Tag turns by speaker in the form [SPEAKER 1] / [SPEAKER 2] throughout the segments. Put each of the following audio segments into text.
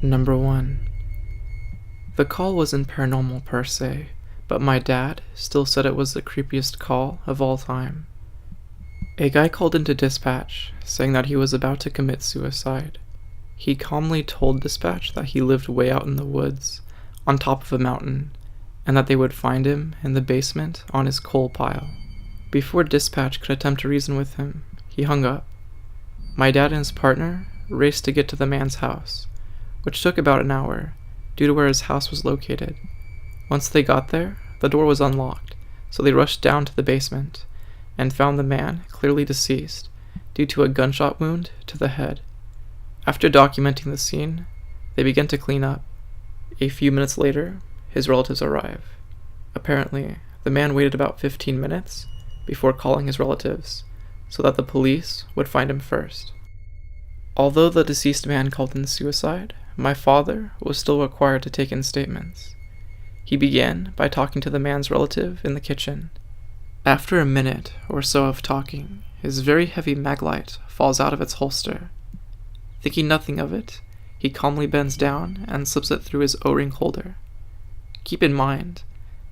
[SPEAKER 1] Number 1. The call wasn't paranormal per se, but my dad still said it was the creepiest call of all time. A guy called into dispatch, saying that he was about to commit suicide. He calmly told dispatch that he lived way out in the woods, on top of a mountain, and that they would find him in the basement on his coal pile. Before dispatch could attempt to reason with him, he hung up. My dad and his partner raced to get to the man's house, which took about an hour, due to where his house was located. Once they got there, the door was unlocked, so they rushed down to the basement, and found the man clearly deceased, due to a gunshot wound to the head. After documenting the scene, they began to clean up. A few minutes later, his relatives arrive. Apparently, the man waited about 15 minutes before calling his relatives, so that the police would find him first. Although the deceased man called in suicide, my father was still required to take in statements. He began by talking to the man's relative in the kitchen. After a minute or so of talking, his very heavy maglite falls out of its holster. Thinking nothing of it, he calmly bends down and slips it through his O-ring holder. Keep in mind,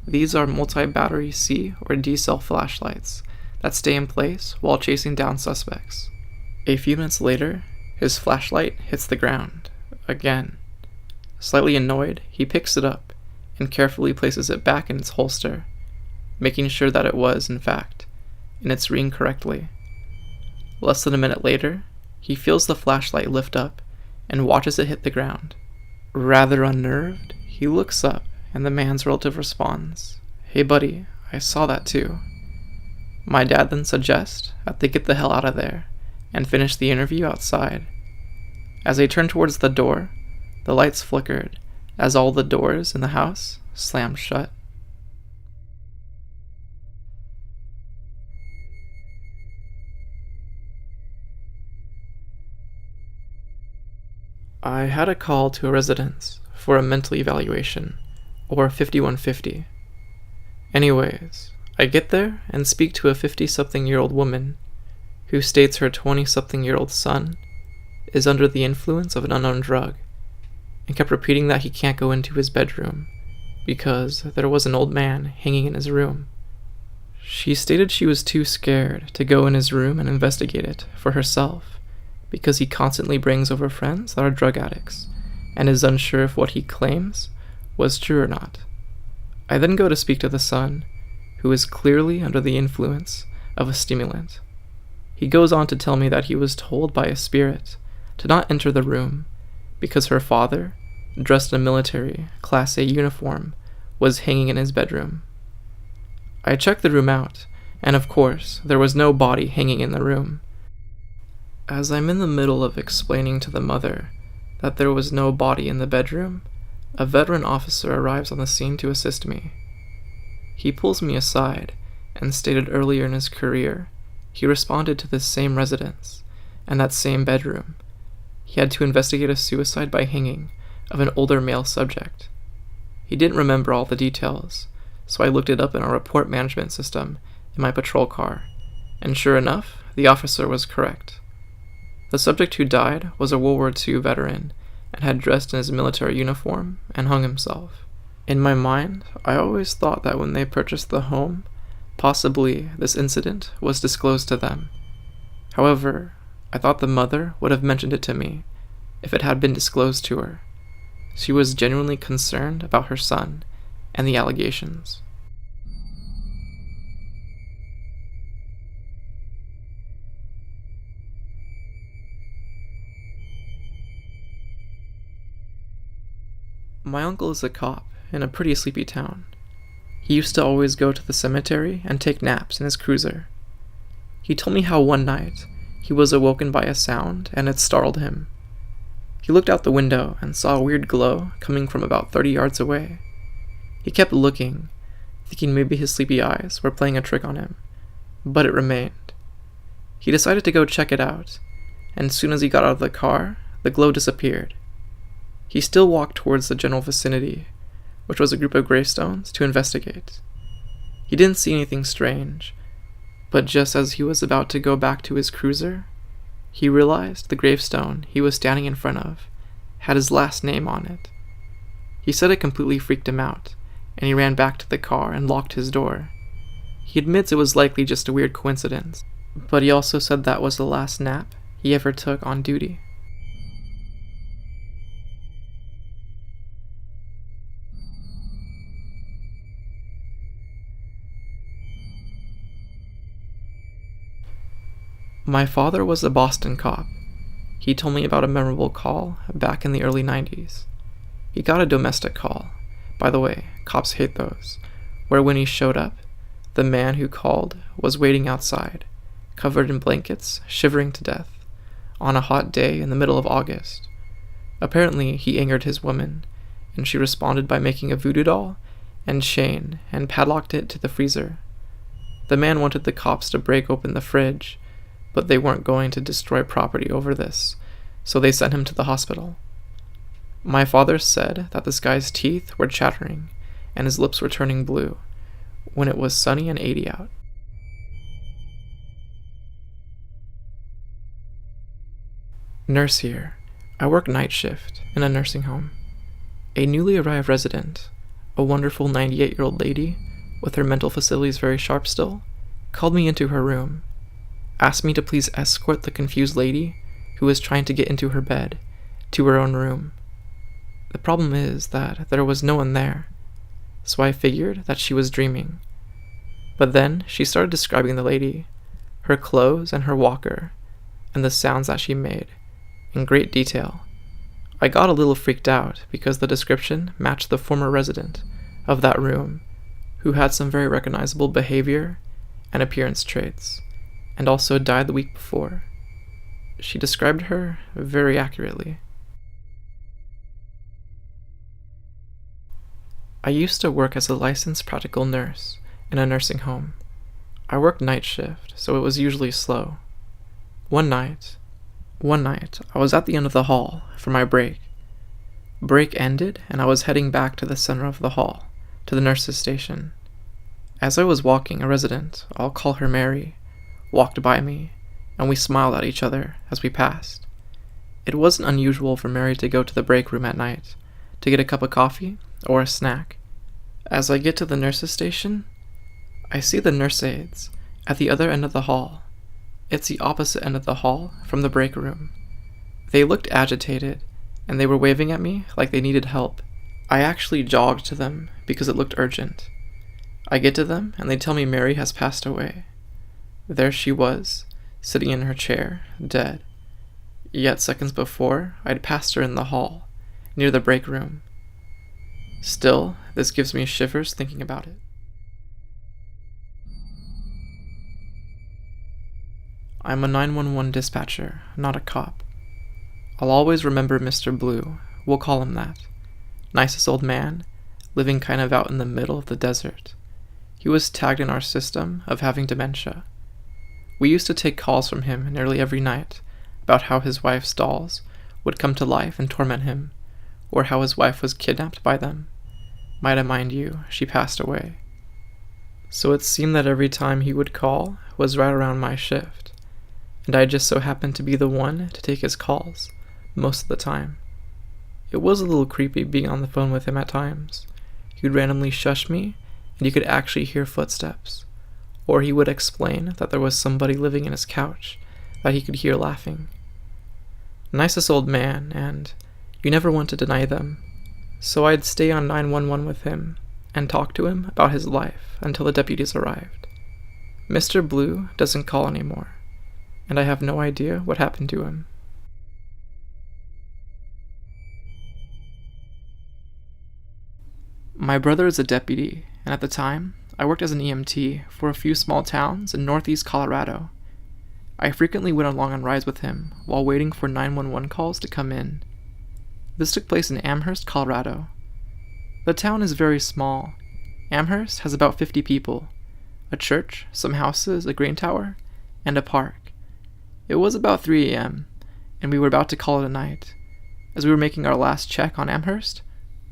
[SPEAKER 1] these are multi-battery C or D cell flashlights that stay in place while chasing down suspects. A few minutes later, his flashlight hits the ground, again. Slightly annoyed, he picks it up and carefully places it back in its holster, making sure that it was, in fact, in its ring correctly. Less than a minute later, he feels the flashlight lift up and watches it hit the ground. Rather unnerved, he looks up and the man's relative responds, "Hey buddy, I saw that too." My dad then suggests that they get the hell out of there and finish the interview outside. As they turned towards the door, the lights flickered as all the doors in the house slammed shut. I had a call to a residence for a mental evaluation, or 5150. Anyways, I get there and speak to a 50-something-year-old woman who states her 20-something-year-old son is under the influence of an unknown drug, and kept repeating that he can't go into his bedroom because there was an old man hanging in his room. She stated she was too scared to go in his room and investigate it for herself because he constantly brings over friends that are drug addicts and is unsure if what he claims was true or not. I then go to speak to the son, who is clearly under the influence of a stimulant. He goes on to tell me that he was told by a spirit to not enter the room because her father, dressed in a military Class A uniform, was hanging in his bedroom. I checked the room out, and of course, there was no body hanging in the room. As I'm in the middle of explaining to the mother that there was no body in the bedroom, a veteran officer arrives on the scene to assist me. He pulls me aside and stated earlier in his career he responded to this same residence and that same bedroom. He had to investigate a suicide by hanging of an older male subject. He didn't remember all the details, so I looked it up in our report management system in my patrol car, and sure enough, the officer was correct. The subject who died was a World War II veteran and had dressed in his military uniform and hung himself. In my mind, I always thought that when they purchased the home, possibly this incident was disclosed to them. However, I thought the mother would have mentioned it to me if it had been disclosed to her. She was genuinely concerned about her son and the allegations. My uncle is a cop in a pretty sleepy town. He used to always go to the cemetery and take naps in his cruiser. He told me how one night he was awoken by a sound and it startled him. He looked out the window and saw a weird glow coming from about 30 yards away. He kept looking, thinking maybe his sleepy eyes were playing a trick on him, but it remained. He decided to go check it out, and as soon as he got out of the car, the glow disappeared. He still walked towards the general vicinity, which was a group of gravestones, to investigate. He didn't see anything strange, but just as he was about to go back to his cruiser, he realized the gravestone he was standing in front of had his last name on it. He said it completely freaked him out, and he ran back to the car and locked his door. He admits it was likely just a weird coincidence, but he also said that was the last nap he ever took on duty. My father was a Boston cop. He told me about a memorable call back in the early 90s. He got a domestic call. By the way, cops hate those, where when he showed up, the man who called was waiting outside, covered in blankets, shivering to death, on a hot day in the middle of August. Apparently, he angered his woman, and she responded by making a voodoo doll and chain and padlocked it to the freezer. The man wanted the cops to break open the fridge, but they weren't going to destroy property over this, so they sent him to the hospital. My father said that this guy's teeth were chattering and his lips were turning blue when it was sunny and 80 out. Nurse here. I work night shift in a nursing home. A newly arrived resident, a wonderful 98-year-old lady with her mental facilities very sharp still, called me into her room, asked me to please escort the confused lady, who was trying to get into her bed, to her own room. The problem is that there was no one there, so I figured that she was dreaming. But then she started describing the lady, her clothes and her walker, and the sounds that she made, in great detail. I got a little freaked out because the description matched the former resident of that room, who had some very recognizable behavior and appearance traits, and also died the week before. She described her very accurately. I used to work as a licensed practical nurse in a nursing home. I worked night shift, so it was usually slow. One night, I was at the end of the hall for my break. Break ended, and I was heading back to the center of the hall, to the nurse's station. As I was walking, a resident, I'll call her Mary, walked by me, and we smiled at each other as we passed. It wasn't unusual for Mary to go to the break room at night to get a cup of coffee or a snack. As I get to the nurse's station, I see the nurse aides at the other end of the hall. It's the opposite end of the hall from the break room. They looked agitated, and they were waving at me like they needed help. I actually jogged to them because it looked urgent. I get to them, and they tell me Mary has passed away. There she was, sitting in her chair, dead. Yet seconds before, I'd passed her in the hall, near the break room. Still, this gives me shivers thinking about it. I'm a 911 dispatcher, not a cop. I'll always remember Mr. Blue, we'll call him that. Nicest old man, living kind of out in the middle of the desert. He was tagged in our system of having dementia. We used to take calls from him nearly every night about how his wife's dolls would come to life and torment him, or how his wife was kidnapped by them. Might I mind you, she passed away. So it seemed that every time he would call was right around my shift, and I just so happened to be the one to take his calls, most of the time. It was a little creepy being on the phone with him at times. He would randomly shush me, and you could actually hear footsteps. Or he would explain that there was somebody living in his couch that he could hear laughing. Nicest old man, and you never want to deny them. So I'd stay on 911 with him and talk to him about his life until the deputies arrived. Mr. Blue doesn't call anymore, and I have no idea what happened to him. My brother is a deputy, and at the time, I worked as an EMT for a few small towns in northeast Colorado. I frequently went along on rides with him while waiting for 911 calls to come in. This took place in Amherst, Colorado. The town is very small. Amherst has about 50 people, a church, some houses, a grain tower, and a park. It was about 3 a.m., and we were about to call it a night. As we were making our last check on Amherst,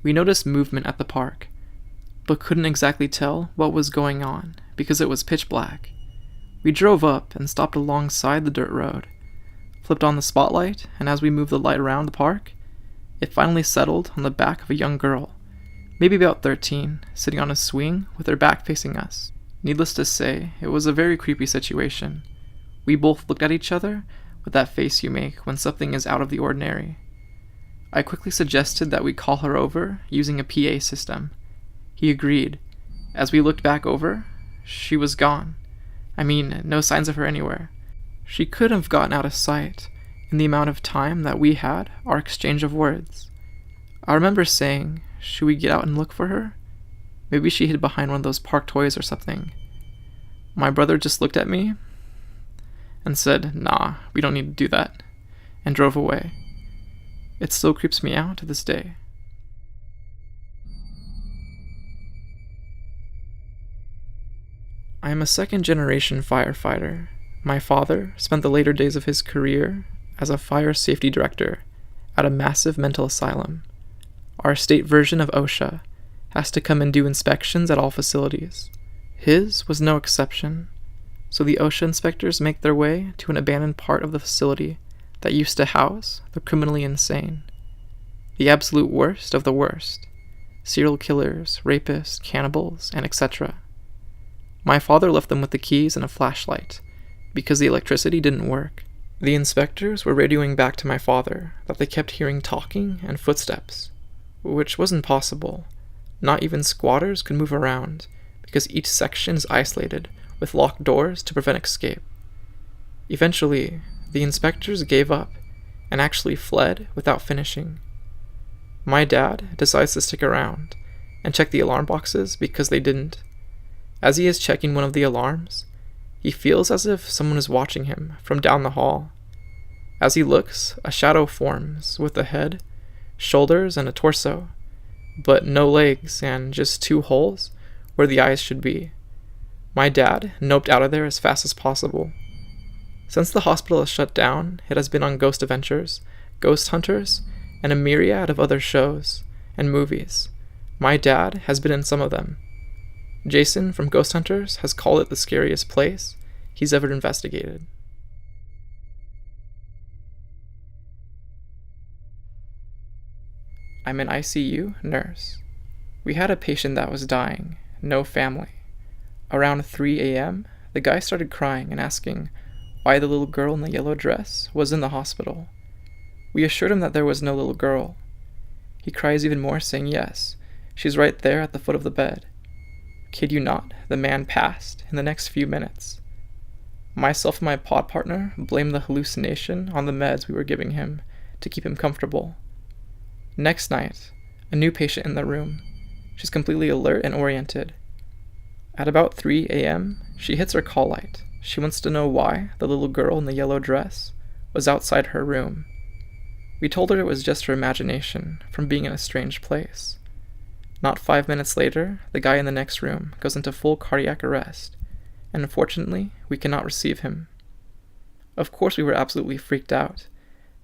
[SPEAKER 1] we noticed movement at the park, but couldn't exactly tell what was going on because it was pitch black. We drove up and stopped alongside the dirt road, flipped on the spotlight, and as we moved the light around the park, It finally settled on the back of a young girl, maybe about 13, sitting on a swing with her back facing us. Needless to say, it was a very creepy situation. We both looked at each other with that face you make when something is out of the ordinary. I quickly suggested that we call her over using a PA system. He agreed. As we looked back over, she was gone. I mean, no signs of her anywhere. She could have gotten out of sight in the amount of time that we had our exchange of words. I remember saying, should we get out and look for her? Maybe she hid behind one of those park toys or something. My brother just looked at me and said, nah, we don't need to do that, and drove away. It still creeps me out to this day. I am a second-generation firefighter. My father spent the later days of his career as a fire safety director at a massive mental asylum. Our state version of OSHA has to come and do inspections at all facilities. His was no exception, so the OSHA inspectors make their way to an abandoned part of the facility that used to house the criminally insane. The absolute worst of the worst. Serial killers, rapists, cannibals, and etc. My father left them with the keys and a flashlight, because the electricity didn't work. The inspectors were radioing back to my father that they kept hearing talking and footsteps, which wasn't possible. Not even squatters could move around, because each section is isolated with locked doors to prevent escape. Eventually, the inspectors gave up and actually fled without finishing. My dad decides to stick around and check the alarm boxes because they didn't. As he is checking one of the alarms, he feels as if someone is watching him from down the hall. As he looks, a shadow forms with a head, shoulders, and a torso, but no legs and just 2 holes where the eyes should be. My dad noped out of there as fast as possible. Since the hospital is shut down, it has been on Ghost Adventures, Ghost Hunters, and a myriad of other shows and movies. My dad has been in some of them. Jason from Ghost Hunters has called it the scariest place he's ever investigated. I'm an ICU nurse. We had a patient that was dying, no family. Around 3 a.m., the guy started crying and asking why the little girl in the yellow dress was in the hospital. We assured him that there was no little girl. He cries even more, saying yes, she's right there at the foot of the bed. Kid you not, the man passed in the next few minutes. Myself and my pod partner blamed the hallucination on the meds we were giving him to keep him comfortable. Next night, a new patient in the room. She's completely alert and oriented. At about 3 a.m., she hits her call light. She wants to know why the little girl in the yellow dress was outside her room. We told her it was just her imagination from being in a strange place. Not 5 minutes later, the guy in the next room goes into full cardiac arrest, and unfortunately, we cannot receive him. Of course we were absolutely freaked out.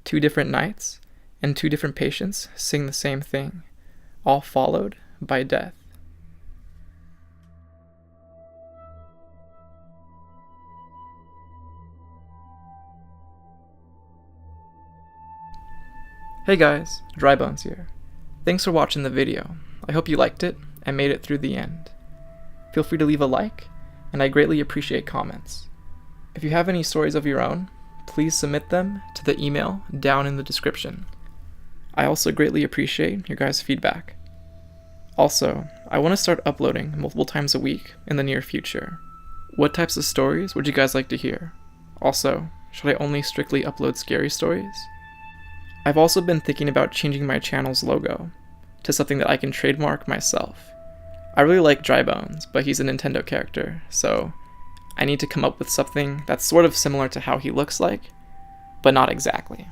[SPEAKER 1] 2 different nights, and 2 different patients sing the same thing, all followed by death. Hey guys, Drybones here. Thanks for watching the video. I hope you liked it and made it through the end. Feel free to leave a like, and I greatly appreciate comments. If you have any stories of your own, please submit them to the email down in the description. I also greatly appreciate your guys' feedback. Also, I want to start uploading multiple times a week in the near future. What types of stories would you guys like to hear? Also, should I only strictly upload scary stories? I've also been thinking about changing my channel's logo to something that I can trademark myself. I really like Drybones, but he's a Nintendo character, so I need to come up with something that's sort of similar to how he looks like, but not exactly.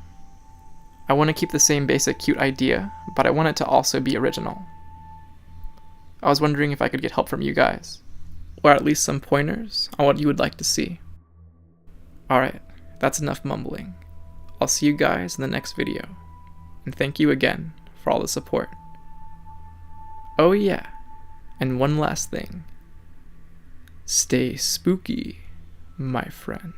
[SPEAKER 1] I want to keep the same basic cute idea, but I want it to also be original. I was wondering if I could get help from you guys, or at least some pointers on what you would like to see. Alright, that's enough mumbling. I'll see you guys in the next video, and thank you again for all the support. Oh yeah, and one last thing. Stay spooky, my friend.